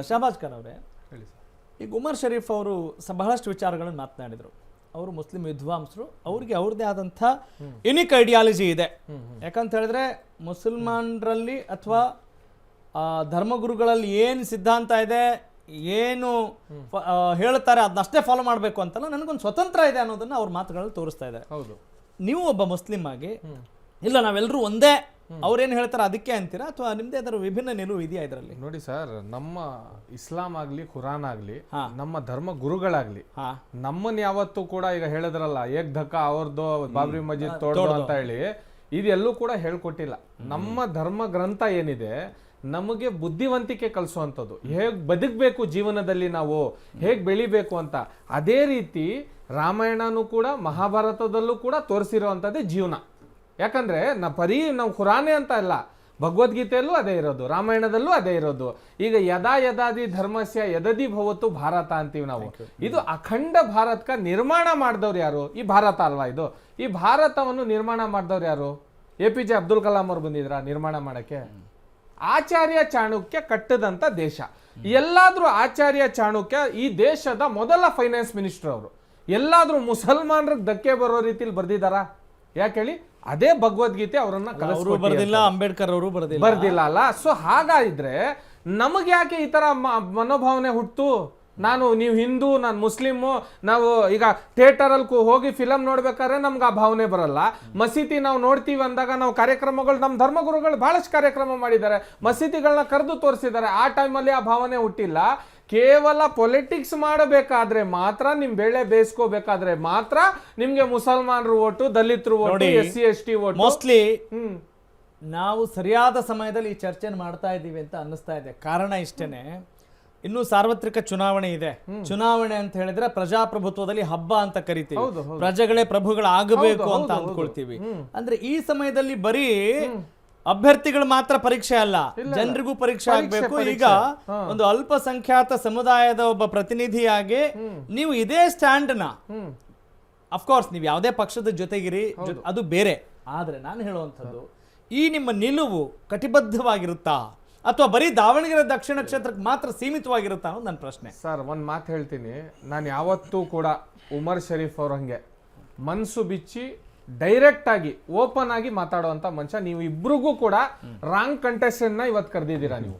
ಶಹಬಾಜ್ ಖಾನ್ ಅವರೇ, ಈಗ ಉಮರ್ ಶರೀಫ್ ಅವರು ಬಹಳಷ್ಟು ವಿಚಾರಗಳನ್ನು ಮಾತನಾಡಿದರು. ಅವರು ಮುಸ್ಲಿಂ ವಿದ್ವಾಂಸರು, ಅವ್ರಿಗೆ ಅವ್ರದ್ದೇ ಆದಂಥ ಯುನಿಕ್ ಐಡಿಯಾಲಜಿ ಇದೆ. ಯಾಕಂತ ಹೇಳಿದ್ರೆ ಮುಸಲ್ಮಾನರಲ್ಲಿ ಅಥವಾ ಧರ್ಮಗುರುಗಳಲ್ಲಿ ಏನು ಸಿದ್ಧಾಂತ ಇದೆ, ಏನು ಹೇಳ್ತಾರೆ ಅದನ್ನಷ್ಟೇ ಫಾಲೋ ಮಾಡಬೇಕು ಅಂತಲ್ಲ, ನನಗೊಂದು ಸ್ವತಂತ್ರ ಇದೆ ಅನ್ನೋದನ್ನ ಅವ್ರ ಮಾತುಗಳಲ್ಲಿ ತೋರಿಸ್ತಾ ಇದ್ದಾರೆ. ಹೌದು, ನೀವು ಒಬ್ಬ ಮುಸ್ಲಿಂ ಆಗಿ ಇಲ್ಲ ನಾವೆಲ್ಲರೂ ಒಂದೇ ಅವ್ರೇನು ಹೇಳ್ತಾರೆ ಅದಕ್ಕೆ ಅಂತೀರಾ, ಅಥವಾ ನಿಮ್ದೇ ಅದರ ವಿಭಿನ್ನ ನಿಲುವು ಇದೆಯಾ ಇದರಲ್ಲಿ? ನೋಡಿ ಸರ್, ನಮ್ಮ ಇಸ್ಲಾಂ ಆಗ್ಲಿ ಕುರಾನ್ ಆಗ್ಲಿ ನಮ್ಮ ಧರ್ಮ ಗುರುಗಳಾಗ್ಲಿ ನಮ್ಮನ್ನ ಯಾವತ್ತೂ ಕೂಡ ಈಗ ಹೇಳಿದ್ರಲ್ಲ ಏಕ್ ಧಕ್ಕ ಅವ್ರದ್ದು ಬಾಬ್ರಿ ಮಸ್ಜಿದ್ ತೋಡ್ದು ಅಂತ ಹೇಳಿ ಇದೆಲ್ಲೂ ಕೂಡ ಹೇಳ್ಕೊಟ್ಟಿಲ್ಲ. ನಮ್ಮ ಧರ್ಮ ಗ್ರಂಥ ಏನಿದೆ ನಮಗೆ ಬುದ್ಧಿವಂತಿಕೆ ಕಲಿಸುವಂಥದ್ದು, ಹೇಗ್ ಬದುಕಬೇಕು ಜೀವನದಲ್ಲಿ, ನಾವು ಹೇಗ್ ಬೆಳಿಬೇಕು ಅಂತ. ಅದೇ ರೀತಿ ರಾಮಾಯಣನೂ ಕೂಡ ಮಹಾಭಾರತದಲ್ಲೂ ಕೂಡ ತೋರಿಸಿರುವಂಥದ್ದೇ ಜೀವನ. ಯಾಕಂದ್ರೆ ನಾವು ಖುರಾನೇ ಅಂತ ಅಲ್ಲ, ಭಗವದ್ಗೀತೆಯಲ್ಲೂ ಅದೇ ಇರೋದು, ರಾಮಾಯಣದಲ್ಲೂ ಅದೇ ಇರೋದು. ಈಗ ಯದಾ ಯದಾದಿ ಧರ್ಮಸ್ಯ ಯದದಿ ಭವತ್ತು ಭಾರತ ಅಂತೀವಿ ನಾವು. ಇದು ಅಖಂಡ ಭಾರತಕ ನಿರ್ಮಾಣ ಮಾಡಿದವ್ರು ಯಾರು? ಈ ಭಾರತ ಅಲ್ವಾ ಇದು? ಈ ಭಾರತವನ್ನು ನಿರ್ಮಾಣ ಮಾಡಿದವ್ರು ಯಾರು? APJ ಅಬ್ದುಲ್ ಕಲಾಂ ಅವ್ರು ಬಂದಿದ್ರ ನಿರ್ಮಾಣ ಮಾಡಕ್ಕೆ? ಆಚಾರ್ಯ ಚಾಣಕ್ಯ ಕಟ್ಟದಂತ ದೇಶ. ಎಲ್ಲಾದ್ರೂ ಆಚಾರ್ಯ ಚಾಣಕ್ಯ ಈ ದೇಶದ ಮೊದಲ ಫೈನಾನ್ಸ್ ಮಿನಿಸ್ಟರ್ ಅವರು. ಎಲ್ಲಾದ್ರೂ ಮುಸಲ್ಮಾನರಿಗೆ ಧಕ್ಕೆ ಬರೋ ರೀತಿಲಿ ಬರ್ದಿದಾರ? ಯಾಕೆ ಹೇಳಿ? ಅದೇ ಭಗವದ್ಗೀತೆ ಅವರನ್ನ ಬರ್ದಿಲ್ಲ, ಅಂಬೇಡ್ಕರ್ ಅವರು ಬರ್ದಿಲ್ಲ ಅಲ್ಲ. ಸೊ ಹಾಗಾದ್ರೆ ನಮಗೆ ಯಾಕೆ ಈ ತರ ಮನೋಭಾವನೆ ಹುಟ್ಟು? ನೀವು ಹಿಂದೂ, ನಾನು ಮುಸ್ಲಿಮು, ನಾವು ಈಗ ಥಿಯೇಟರ್ ಅಲ್ಲಿ ಹೋಗಿ ಫಿಲಮ್ ನೋಡ್ಬೇಕಾದ್ರೆ ನಮ್ಗೆ ಆ ಭಾವನೆ ಬರಲ್ಲ. ಮಸೀದಿ ನಾವು ನೋಡ್ತೀವಿ ಅಂದಾಗ ನಾವು ಕಾರ್ಯಕ್ರಮಗಳು, ನಮ್ಮ ಧರ್ಮಗುರುಗಳು ಬಹಳಷ್ಟು ಕಾರ್ಯಕ್ರಮ ಮಾಡಿದ್ದಾರೆ, ಮಸೀದಿಗಳನ್ನ ಕರೆದು ತೋರಿಸಿದ್ದಾರೆ. ಆ ಟೈಮಲ್ಲಿ ಆ ಭಾವನೆ ಹುಟ್ಟಿಲ್ಲ. ಕೇವಲ ಪೊಲಿಟಿಕ್ಸ್ ಮಾಡಬೇಕಾದ್ರೆ ಮಾತ್ರ, ನಿಮ್ ಬೆಳೆ ಬೇಯಿಸ್ಕೋಬೇಕಾದ್ರೆ ಮಾತ್ರ ನಿಮ್ಗೆ ಮುಸಲ್ಮಾನರು ಓಟು, ದಲಿತರು vote, SC ST vote. Mostly ನಾವು ಸರಿಯಾದ ಸಮಯದಲ್ಲಿ ಈ ಚರ್ಚೆನ ಮಾಡ್ತಾ ಇದ್ದೀವಿ ಅಂತ ಅನ್ನಿಸ್ತಾ ಇದೆ. ಕಾರಣ ಇಷ್ಟೇನೆ, ಇನ್ನು ಸಾರ್ವತ್ರಿಕ ಚುನಾವಣೆ ಇದೆ. ಚುನಾವಣೆ ಅಂತ ಹೇಳಿದ್ರೆ ಪ್ರಜಾಪ್ರಭುತ್ವದಲ್ಲಿ ಹಬ್ಬ ಅಂತ ಕರಿತೀವಿ, ಪ್ರಜೆಗಳೇ ಪ್ರಭುಗಳಾಗಬೇಕು ಅಂತ ಅಂದ್ಕೊಳ್ತೀವಿ. ಅಂದ್ರೆ ಈ ಸಮಯದಲ್ಲಿ ಬರೀ ಅಭ್ಯರ್ಥಿಗಳು ಮಾತ್ರ ಪರೀಕ್ಷೆ ಅಲ್ಲ, ಜನರಿಗೂ ಪರೀಕ್ಷೆ ಆಗ್ಬೇಕು. ಈಗ ಒಂದು ಅಲ್ಪಸಂಖ್ಯಾತ ಸಮುದಾಯದ ಒಬ್ಬ ಪ್ರತಿನಿಧಿಯಾಗಿ ನೀವು ಇದೇ ಸ್ಟ್ಯಾಂಡ್ ನ, ಅಫ್ಕೋರ್ಸ್ ನೀವು ಯಾವುದೇ ಪಕ್ಷದ ಜೊತೆಗಿರಿ, ಅದು ಬೇರೆ. ಆದ್ರೆ ನಾನು ಹೇಳುವಂಥದ್ದು, ಈ ನಿಮ್ಮ ನಿಲುವು ಕಟಿಬದ್ಧವಾಗಿರುತ್ತಾ ಅಥವಾ ಬರೀ ದಾವಣಗೆರೆ ದಕ್ಷಿಣ ಕ್ಷೇತ್ರಕ್ಕೆ ಮಾತ್ರ ಸೀಮಿತವಾಗಿರುತ್ತಾ ಅನ್ನೋದು ನನ್ನ ಪ್ರಶ್ನೆ. ಸರ್, ಒಂದು ಮಾತು ಹೇಳ್ತೀನಿ, ನಾನು ಯಾವತ್ತೂ ಕೂಡ ಉಮರ್ ಶರೀಫ್ ಅವ್ರ ಹಂಗೆ ಮನ್ಸು ಬಿಚ್ಚಿ ಡೈರೆಕ್ಟ್ ಆಗಿ ಓಪನ್ ಆಗಿ ಮಾತಾಡುವಂತ ಮನುಷ್ಯ. ನೀವು ಇಬ್ರಿಗೂ ಕೂಡ ರಾಂಗ್ ಕಂಟೆಸ್ಟೆಂಟ್ ನ ಇವತ್ತು ಕರೆದಿದ್ದೀರಾ ನೀವು.